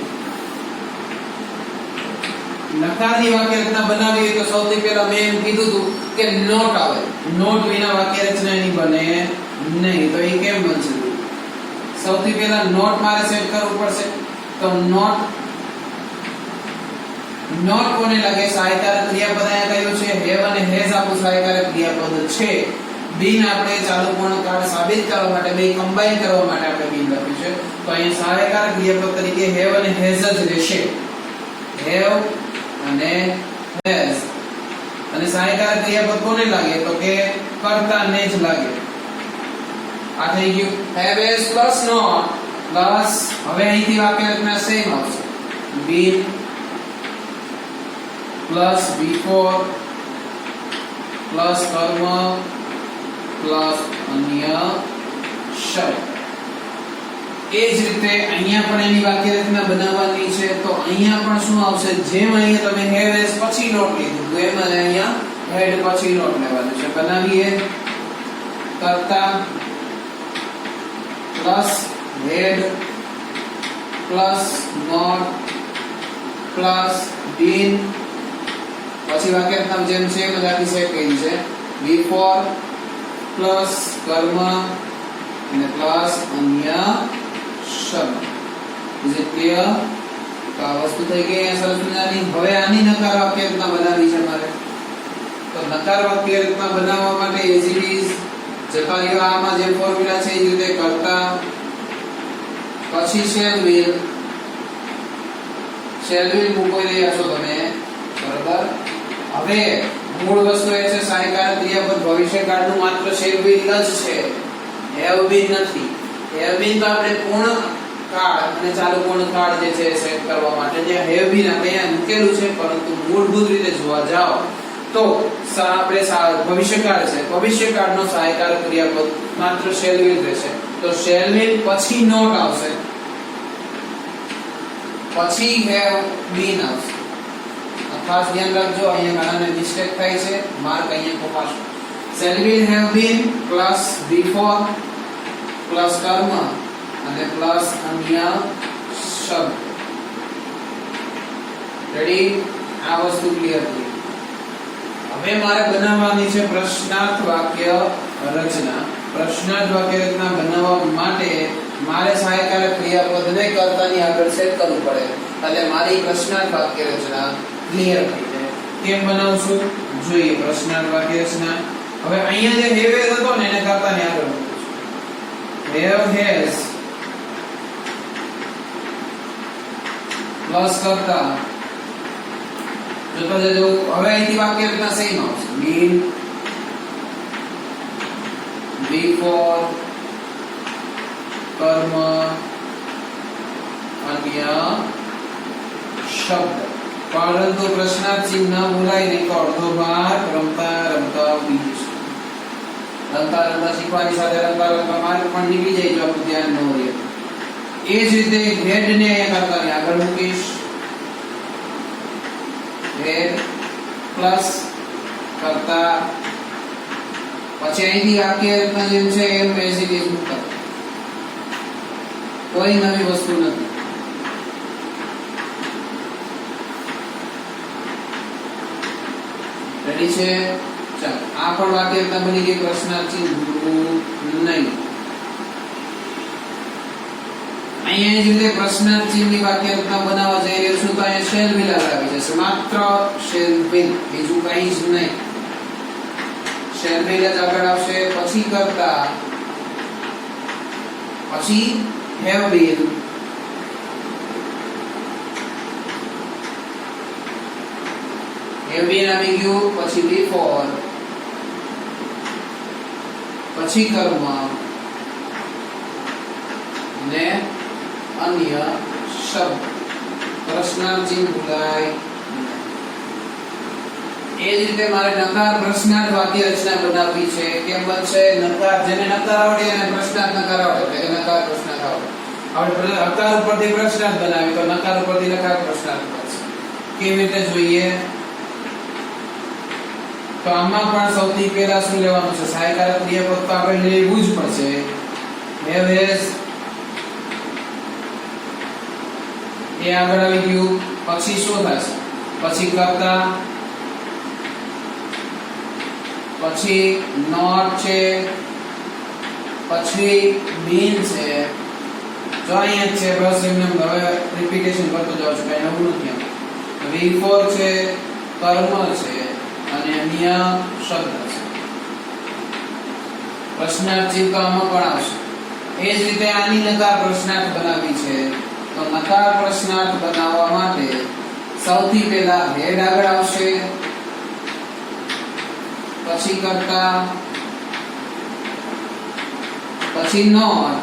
નકારી વાક્ય રચના બનાવી તો સૌથી પહેલા મેં એમ કીધું હતું કે નોટ આવે, નોટ વિના વાક્ય રચના એની બને નહીં. તો એ કેમ બનશે? સૌથી પહેલા નોટ મારે સેટ કરવું પડશે. તો નોટ, નોટ કોને લાગે? સહાયકારક ક્રિયાપદ અહીંયા કયું છે હેવ અને હેઝ આપણું સહાયકારક ક્રિયાપદ છે. બીન આપણે ચાલુ પૂર્ણ કાળ સાબિત કરવા માટે, બે કમ્બાઈન કરવા માટે આપણે બીન લખ્યું છે. તો અહીંયા સહાયકારક ક્રિયાપદ તરીકે હેવ અને હેઝ જ રહેશે. હેવ અને હેઝ. અને સહાયકારક ક્રિયાપદ કોને લાગે? તો કે કર્તાને જ લાગે. આ થઈ ગયું have has plus not plus હવે અહીંથી વાક્ય રચના સેમ આવશે. બીન પ્લસ બિફોર પ્લસ કર્મ પ્લસ અન્ય શબ્દ. એ જ રીતે અહીંયા પણ એની વાક્ય રચના બનાવવાની છે. તો અહીંયા પણ શું આવશે? જેમ અહીંયા તમે હેવ હેઝ પછી નોટ લીધું એમ અહીંયા હેડ પછી નોટ લેવાનું છે. બનાવીએ કર્તા plus had plus not plus been, પછી વાક્ય રચના જેમ છે બધાથી સેટ કરી છે. બિફોર પ્લસ કર્મ અને પ્લસ અન્ય શબ્દ. Is it clear? તો આ વસ્તુ થઈ ગઈ સરસ મજાની. હવે આની નકાર વાક્ય રચના બનાવવી છે મારે. તો નકાર વાક્ય રચના બનાવવા માટે એઝ ઇટ ઇઝ જતા આમાં જે ફોર્મ્યુલા છે એ રીતે કરતા પછી શેલ વિલ, શેલ વિલ મૂકી રહ્યા છો તમે, બરાબર. હવે મૂળ વસ્તુ એ છે સહાયકારક ક્રિયાપદ ભવિષ્યકાળનું માત્ર શેલ વિલ જ છે, હેવ બીન નથી. હેવ બીન તો આપણે પૂર્ણ કાળ અને ચાલુ પૂર્ણ કાળ જે છે સેટ કરવા માટે જે હેવ બીન આપણે અહીંયા મૂકેલું છે, પરંતુ મૂળભૂત રીતે જોવા જાઓ તો આપણે ભવિષ્યકાળ છે, ભવિષ્યકાળનો સહાયકારક ક્રિયાપદ માત્ર શેલ વિલ રહેશે. તો શેલ વિલ પછી નોટ આવશે, પછી હેવ બીન આવશે. ખાસ ધ્યાન રાખજો, અહીંયા ઘણાને મિસ્ટેક થાય છે, માર્ક અહીંયા કપાશે. Shall will have been plus before plus કર્મ અને પ્લસ અન્ય શબ્દ. રેડી? આ વસ્તુ ક્લિયર થઈ. હવે મારે બનાવવાની છે પ્રશ્નાર્થ વાક્ય રચના. પ્રશ્નાર્થ વાક્ય રચના બનાવવા માટે મારે સહાયકારક ક્રિયાપદને કર્તાની આગળ સેટ કરવું પડે. એટલે મારી પ્રશ્નાર્થ વાક્ય રચના ક્લિયર થઈ જાય. કેમ બનાવશું જોઈએ પ્રશ્નાર્થ વાક્ય રચના. હવે અહીંયા જે હેવ હેઝ હતો ને એને કર્તાની આગળ મૂકીશું. હેવ હેઝ પ્લસ કર્તા. જોતા જજો હવે અહીંથી વાક્ય રચના સેમ આવશે. બીન બિફોર કર્મ અન્ય શબ્દ. પરંતુ પ્રશ્નાર્થ ચિહ્ન ભૂલાય નહીં તો અડધો ભાગ રમતા રમતા ઉડી જશે. રમતા રમતા શીખવાની સાથે રમતા રમતા માર્ક પણ નીકળી જાય જો આપણું ધ્યાન ન હોય. એ જ રીતે હેડ ને અહીંયા કર્તાની આગળ મૂકીશ. હેડ પ્લસ કર્તા પછી અહીંથી વાક્ય રચના જેમ છે એમ એઝ ઇટ ઇઝ મૂકતા. કોઈ નવી વસ્તુ નથી. રેડી છે? ચાલો આ પણ વાક્ય રચના બની ગઈ. પ્રશ્નાર્થ ચિહ્ન નહીં. અહીંયા જ રીતે પ્રશ્નાર્થ ચિહ્નની વાક્ય રચના બનાવવા જઈ રહ્યો છું તો અહીંયા શેલ વિલ આવી જશે. માત્ર શેલ વિલ, બીજું કંઈ જ નહીં. શેલ વિલ જ આગળ આવશે, પછી કરતા, પછી હેવ બીન have been આવી ગયું, પછી before, પછી કર્મ ને અન્ય શબ્દ. પ્રશ્નાર્થ ચિહ્ન ભૂલાય. એ જ રીતે મારે નકાર પ્રશ્નાર્થ વાક્ય રચના બનાવવી છે. કેમ બનશે? નકાર, જેને નકાર આવડે એને પ્રશ્નાર્થ નકાર આવડે, એટલે નકાર પ્રશ્નાર્થ આવડે. આપણે હકાર ઉપરથી પ્રશ્નાર્થ બનાવી તો નકાર ઉપરથી નકાર પ્રશ્નાર્થ બનશે. કેવી રીતે જોઈએ? તો આમાં પણ સૌથી પહેલા શું લેવાનું છે? સહાયકારક ક્રિયાપદ તો આપણે લેવું જ પડશે. have has એ આગળ આવી ગયું. પછી શું થશે? પછી કરતા, પછી not છે, પછી been છે. જો અહીંયા છે બસ એમને હવે રિપીટેશન કરતો જાઉં છું, કઈ નવું નથી. before છે, કર્મ છે અને અન્ય શબ્દ છે. પ્રશ્નાર્થ ચિહ્ન તો આમાં પણ આવશે. એ જ રીતે આની નકાર પ્રશ્નાર્થ બનાવવી છે. તો નકાર પ્રશ્નાર્થ બનાવવા માટે સૌથી પહેલા હેડ આગળ આવશે, પછી કરતા, પછી નોટ,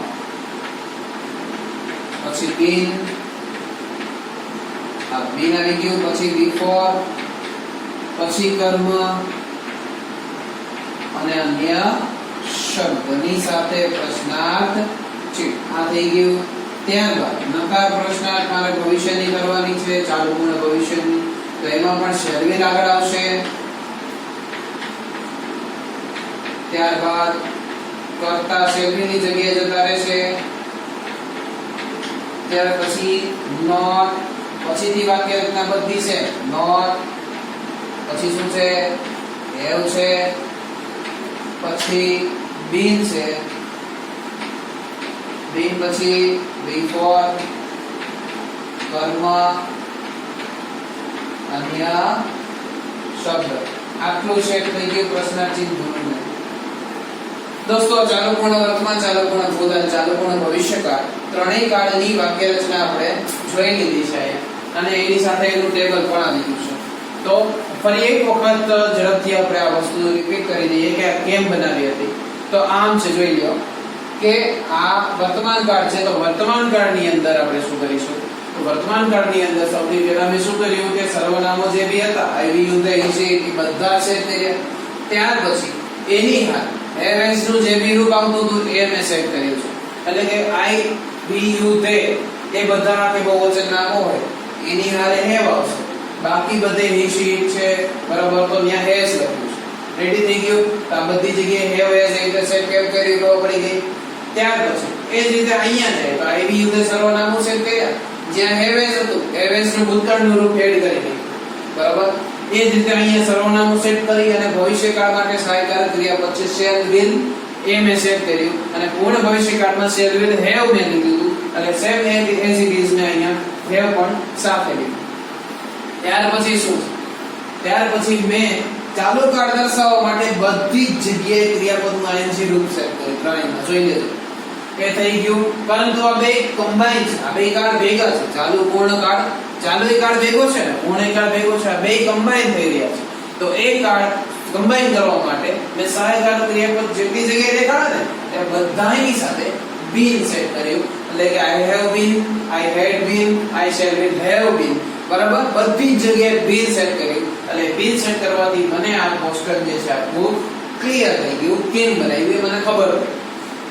પછી બીન, આ બીન આવી ગયું, પછી before, પછી કર્મ અને અન્ય શબ્દની સાથે પ્રશ્નાર્થ ચિહ્ન. આ થઈ ગયું. ત્યારબાદ નકાર પ્રશ્નાર્થ મારે ભવિષ્યની કરવાની છે, ચાલુ પૂર્ણ ભવિષ્યની. તો એમાં પણ shall will આગળ આવશે. ત્યારબાદ કર્તા shall will ની જગ્યાએ જતા રહેશે. ત્યાર પછી not, પછીથી વાક્ય રચના બધી છે. not, પછી શું છે? have છે, પછી been છે, been પછી before, કર્મ, અન્ય શબ્દ. આટલું છે થઈ ગયું પ્રશ્નાર્થ ચિહ્ન ભૂલવું. દોસ્તો, ચાલુ પૂર્ણ વર્તમાન, ચાલુ પૂર્ણ ભૂતકાળ, ચાલુ પૂર્ણ ભવિષ્યકાળ ત્રણેય કાળની વાક્ય રચના આપણે જોઈ લીધી છે અને એની સાથે એનું ટેબલ પણ આવી ગયું છે. તો ફરી એક વખત ઝડપથી આપણે આ વસ્તુ રિપીટ કરી દઈએ કે કેમ બનાવી હતી. તો આમ છે, જોઈ લો કે આ વર્તમાન કાળ છે. તો વર્તમાન કાળની અંદર આપણે શું કરીશું? તો વર્તમાન કાળની અંદર સૌથી પહેલા મેં શું કર્યું કે સર્વનામો જે બી હતા, આવી યુદ્ધ છે એ બધા છે તે. ત્યાર પછી એની હાલ એસ નું જે બી રૂપ આવતું હતું એ મેં સેટ કર્યું છે. એટલે કે આઈ બી યુ ધે એ બધા કે બહુવચન નામો હોય એની હાલે હેવ આવશે. બાકી બધે હી શી છે, બરાબર, તો ત્યાં હેઝ લખ્યું છે. રેડી થઈ ગયું. તો આ બધી જગ્યાએ હેવ હેઝ એ રીતે સેટ કેમ કરી ખબર પડી ગઈ. ત્યાર પછી એ જ રીતે અહીંયા છે તો આઈ બી યુ ધે સર્વનામો સેટ કર્યા. જ્યાં હેવ હેઝ હતું હેવ હેઝ નું ભૂતકાળનું રૂપ એડ કરી દીધું, બરાબર. એ જ રીતે અહીંયા સર્વનામું સેટ કરી અને ભવિષ્યકાળ માટે સહાયકારક ક્રિયાપદ છે shall will એ મેં સેટ કર્યું અને પૂર્ણ ભવિષ્યકાળમાં shall will have મેં લીધું એટલે સેમ as it is ને અહીંયા have પણ સાથે લીધું. ત્યાર પછી શું? ત્યાર પછી મેં ચાલુ કાળ દર્શાવવા માટે બધી જ જગ્યાએ ક્રિયાપદનું ing રૂપ સેટ કર્યું. ત્રણેયમાં જોઈ લેજો કે થઈ ગયું. પરંતુ આ બે કમ્બાઈન છે, આ બે કાળ ભેગા છે. ચાલુ પૂર્ણ કાળ, ચાલુ કાળ ભેગો છે ને પૂર્ણ કાળ ભેગો છે, આ બે કમ્બાઈન થઈ રહ્યા છે. તો એ કાળ કમ્બાઈન કરવા માટે મેં સહાયકારક ક્રિયાપદ જેટલી જગ્યાએ દેખાડે ને એ બધાની સાથે been સેટ કર્યું. એટલે કે I have been, I had been, I shall will have been, બરાબર. બધી જ જગ્યાએ been સેટ કર્યું. એટલે been સેટ કરવાથી મને આ કોષ્ટક જે છે આખું ક્લિયર થઈ ગયું. કેમ બનાવ્યું એ મને ખબર પડી.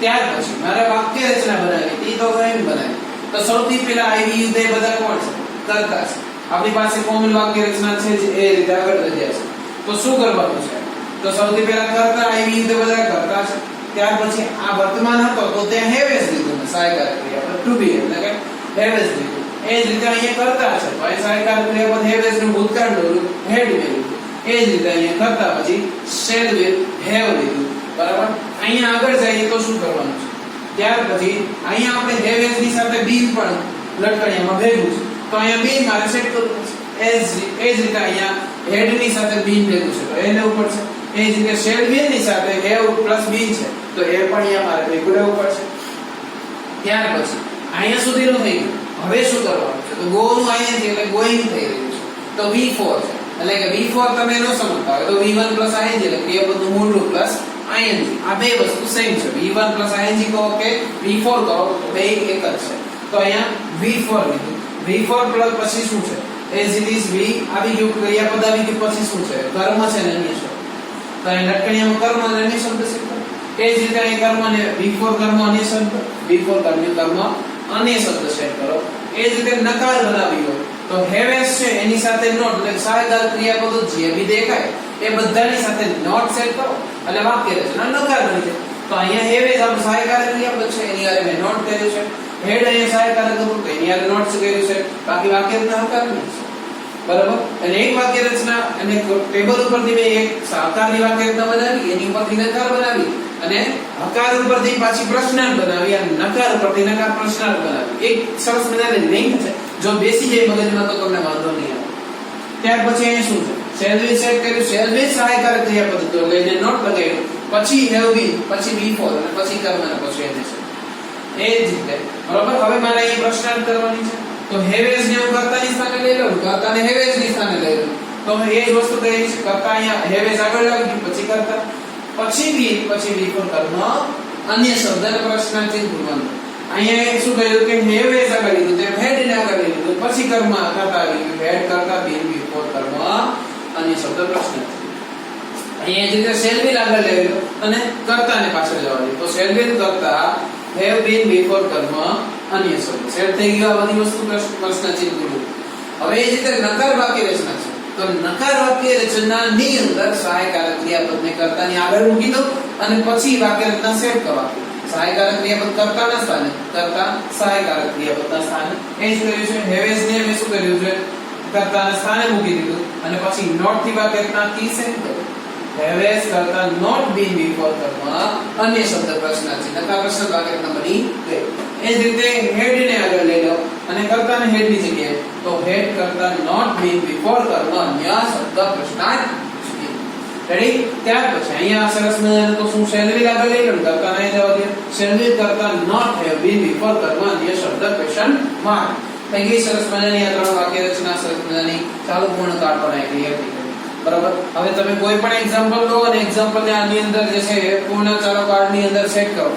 ત્યાર પછી મારે વાક્ય રચના બનાવી હતી. તો કેમ બનાવી? તો સૌથી પહેલા આવી યુદ્ધ એ બધા કોણ છે? કરતા છે. આપણી પાસે કોમન વાક્ય રચના છે જે એ રીતે આગળ વધ્યા છે. તો શું કરવાનું છે? તો સૌથી પહેલા કરતા આવી યુદ્ધ બધા કરતા છે. ત્યાર પછી આ વર્તમાન હતો તો ત્યાં have has લીધું ને સહાયકારક ક્રિયાપદ to be એટલે કે have has લીધું. એ જ રીતે અહીંયા કરતા છે તો અહીં સહાયકારક ક્રિયાપદ have has નું ભૂતકાળનું રૂપ had મેં લીધું. એ જ રીતે અહીંયા કરતા પછી shall will have લીધું, બરાબર. અહીંયા આગળ જઈએ તો શું કરવાનું છે? ત્યાર પછી અહીંયા આપણે have has ની સાથે been પણ લટકણિયામાં ભેગું છે. તો અહીંયા been મારે સેટ કરવું છે. એ જ રીતે અહીંયા had ની સાથે been ભેગું છે તો એ લેવું પડશે. એ જ રીતે shall will ની સાથે have પ્લસ been છે તો એ પણ અહીંયા મારે ભેગું લેવું પડશે. ત્યાર પછી અહીંયા સુધીનું થઈ ગયું. હવે શું કરવાનું છે? તો go નું અહીંયા છે એટલે going થઈ રહ્યું છે તો before છે. એટલે કે V4 તમે ન સમજતા હોય તો V1 ing એટલે ક્રિયાપદનું મૂળ રૂપ પ્લસ ing આ બે વસ્તુ સેમ છે V1 ing કહો કે V4 કહો બે એક જ છે તો અહીંયા V4 લીધું V4 પછી શું છે as it is V આવી ગયું ક્રિયાપદ આવી ગયું પછી શું છે કર્મ છે ને અન્ય શબ્દ તો અહીં લટકણીયામાં કર્મ અને અન્ય શબ્દ છે એ જ રીતે અહીં કર્મ અને V4 કર્મ અન્ય શબ્દ V4 કર્મ અન્ય શબ્દ સેટ કરો એ જ રીતે નકાર બનાવી હોય તો હેવેસ છે એની સાથે નોટ એટલે સહાયકાર ક્રિયાપદો જે બી દેખાય એ બધાની સાથે નોટ સેટ કરો એટલે વાક્ય રચના નકાર બની જાય તો અહીંયા હેવેસ આપ સહાયકાર ક્રિયાપદ છે એની આરે મેં નોટ કર્યું છે હેડ અહીંયા સહાયકાર હતું તો એની આરે નોટ કર્યું છે બાકી વાક્ય રચના હકાર નહીં બરાબર અને એક વાક્ય રચના અને ટેબલ ઉપરથી મેં એક સહકારની વાક્ય રચના બનાવી એની ઉપરથી નકાર બનાવી અને હકાર ઉપરથી પાછી પ્રશ્નાર્થ બનાવી અને નકાર ઉપરથી નકાર પ્રશ્નાર્થ બનાવી એક સરસ મજાની લિંક છે જો બેસી જાય મગજમાં તો તમને વાંધો નહીં આવે ત્યાર પછી અહીં શું છે શેલ વિલ સેટ કર્યું શેલ વિલ સહાયકાર ક્રિયાપદ તો લઈને નોટ લગાવ્યું પછી હેવ બીન પછી V4 અને પછી કર્મ અને પછી એને છે એ જ રીતે બરાબર હવે મારે અહીં પ્રશ્નાર્થ કરવાની છે તો હેવેસ ને હું કર્તાની સ્થાને લઈ લઉં કર્તાને હેવેસ ની સ્થાને લઈ લઉં તો એ જ વસ્તુ કહી છે કર્તા અહીંયા હેવેસ આગળ આવી ગયું પછી કર્તા પછી V4 કર્મ અન્ય શબ્દ અને પ્રશ્નાર્થ ચિહ્ન પૂરવાનું અહીંયા શું કહ્યું કે હેવેસ આગળ લીધું તે હેડ ને આગળ લીધું પછી કર્મ કર્તા આવી ગયું હેડ કર્તા V4 કર્મ અન્ય શબ્દ પ્રશ્નાર્થ અહીંયા જે રીતે શેલ વિલ આગળ લેવું અને કર્તાને પાછળ જવા દે તો શેલ વિલ કર્તા હેવ બીન V4 કર્મ અન્ય શબ્દ સેટ થઈ ગયો આ બધી વસ્તુ પ્રશ્ન ચિહ્ન પૂરું હવે એ રીતે નકાર વાક્ય રચના છે તો નકાર વાક્ય રચનાની અંદર સહાયકારક ક્રિયાપદને કર્તાની આગળ મૂકી દો અને પછી વાક્ય રચના સેટ કરવા સહાયકારક ક્રિયાપદ કર્તાના સ્થાને કર્તા સહાયકારક ક્રિયાપદના સ્થાને એ જ કર્યું છે હેવેસ ને મેં શું કર્યું છે કર્તાના સ્થાને મૂકી દીધું અને પછી નોટ થી વાક્ય રચના કી સેટ કરો હેવેસ કર્તા નોટ બીન V4 કર્મ અન્ય શબ્દ પ્રશ્નાર્થ છે નકાર પ્રશ્ન વાક્ય રચના બની ગઈ એ જ રીતે હેડ ને આગળ લઈ લો અને કર્તાને હેડ ની જગ્યાએ તો હેડ કર્તા નોટ બીન V4 કર્મ અન્ય શબ્દ પ્રશ્નાર્થ રેડી ત્યાર પછી અહીંયા સરસ મજાનું તો શું શેલ વિલ આગળ લઈ લો કર્તા ને જવા દે શેલ વિલ કર્તા નોટ હેવ બીન V4 કર્મ અન્ય શબ્દ ક્વેશ્ચન માર્ક થઈ ગઈ સરસ મજાની આ ત્રણ વાક્ય રચના સરસ મજાની ચાલુ પૂર્ણ કાળ બનાવી ક્લિયર થઈ ગઈ બરાબર હવે તમે કોઈ પણ એક્ઝામ્પલ લો અને એક્ઝામ્પલ ને આની અંદર જે છે પૂર્ણ ચાલુ કાળ ની અંદર સેટ કરો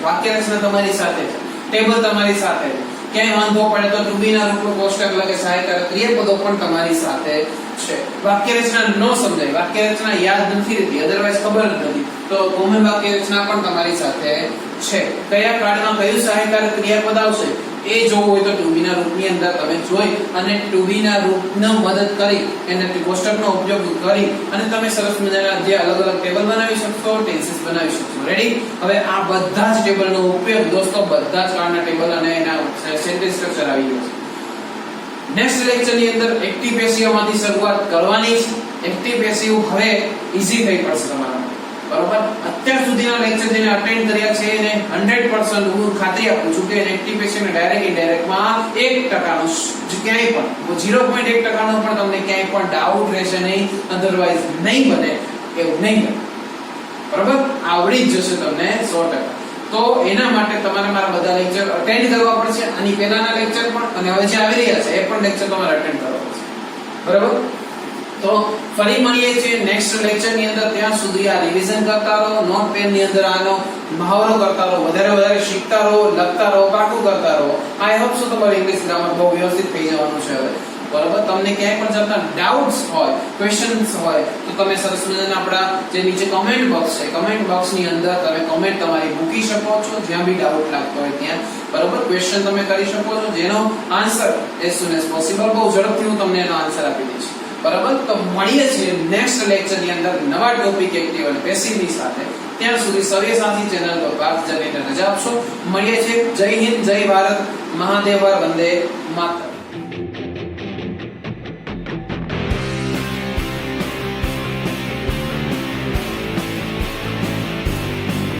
વાક્ય રચના તમારી સાથે છે ટેબલ તમારી સાથે છે ક્યાંય વાંધો પડે તો ટુ બી ના રૂપમાં કોષ્ટક લગે સહાયકારક ક્રિયાપદો પણ તમારી સાથે છે વાક્ય રચના ન સમજાય વાક્ય રચના યાદ નથી રહેતી અધરવાઇઝ ખબર જ નથી તો કોમન વાક્ય રચના પણ તમારી સાથે છે કયા કાળમાં કયું સહાયકારક ક્રિયાપદ આવશે એ જોવું હોય તો ટુ બી ના રૂપની અંદર તમે જોઈ અને ટુ બી ના રૂપનો મદદ કરી એને કોષ્ટકનો ઉપયોગ કરી અને તમે સરસ મજાના જે અલગ અલગ ટેબલ બનાવી શકશો ટેન્સીસ બનાવી શકશો રેડી હવે આ બધા જ ટેબલનો ઉપયોગ દોસ્તો બધા જ કાળના ટેબલ અને એના સેન્ટેન્સ સ્ટ્રક્ચર આવી ગયું છે નેક્સ્ટ લેક્ચર ની અંદર એક્ટિવ પેસિવ માંથી શરૂઆત કરવાની છે એક્ટિવ પેસિવ હવે ઈઝી થઈ પડશે તમારા બરોબર અત્યાર સુધીના લેક્ચર જેને અટેન્ડ કર્યા છે એને 100% હું ખાતરી આપું છું કે એક્ટિવ પેસિવ ને ડાયરેક્ટ ઇનડાયરેક્ટ માં 1% નો ક્યાંય પણ 0.1% નો પણ તમને ક્યાંય પણ ડાઉટ રહેશે નહીં અધરવાઇઝ નહીં બને એવું નહીં બને બરોબર આવડી જ જશે તમને 100% તો એના માટે તમારે મારા બધા લેક્ચર અટેન્ડ કરવા પડશે અને પહેલાના લેક્ચર પણ અને હવે જે આવી રહ્યા છે એ પણ લેક્ચર તમારે અટેન્ડ કરવા પડશે બરોબર તો ફરી મળીએ છીએ નેક્સ્ટ લેક્ચર ની અંદર ત્યાં સુધી આ રિવિઝન કરતા રહો નોટ પેન ની અંદર આનો મહાવરો કરતા રહો વધારે શીખતા રહો લખતા રહો પાકું કરતા રહો આઈ હોપ સો તમારું ઇંગ્લિશ ગ્રામર બહુ વ્યવસ્થિત થઈ જવાનું છે હવે બરાબર તમને ક્યાંય પણ જતા ડાઉટ્સ હોય ક્વેશ્ચન્સ હોય તો તમે સરસ મજાના આપણા જે નીચે કમેન્ટ બોક્સ છે કમેન્ટ બોક્સ ની અંદર તમે કમેન્ટ તમારી મૂકી શકો છો જ્યાં બી ડાઉટ લાગતો હોય ત્યાં બરાબર ક્વેશ્ચન તમે કરી શકો છો જેનો આન્સર એઝ સૂન એઝ પોસિબલ બહુ ઝડપથી હું તમને એનો આન્સર આપી દઈશ બરાબર તો મળીએ છીએ નેક્સ્ટ લેક્ચર ની અંદર નવા ટોપિક એક્ટિવ અને પેસિવ ની સાથે ત્યાં સુધી સવ્યસાચી ચેનલ પર વાત જઈને રજા આપશો મળીએ છીએ જય હિન્દ જય ભારત મહાદેવ વંદે માતરમ